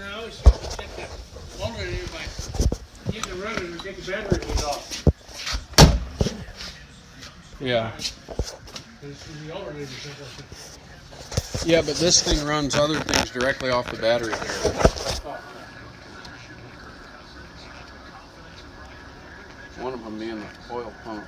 No, I always used to check the alternator by getting the rubber and take the battery lead off. Yeah. Because the alternator is Yeah, but this thing runs other things directly off the battery here. One of them being the oil pump.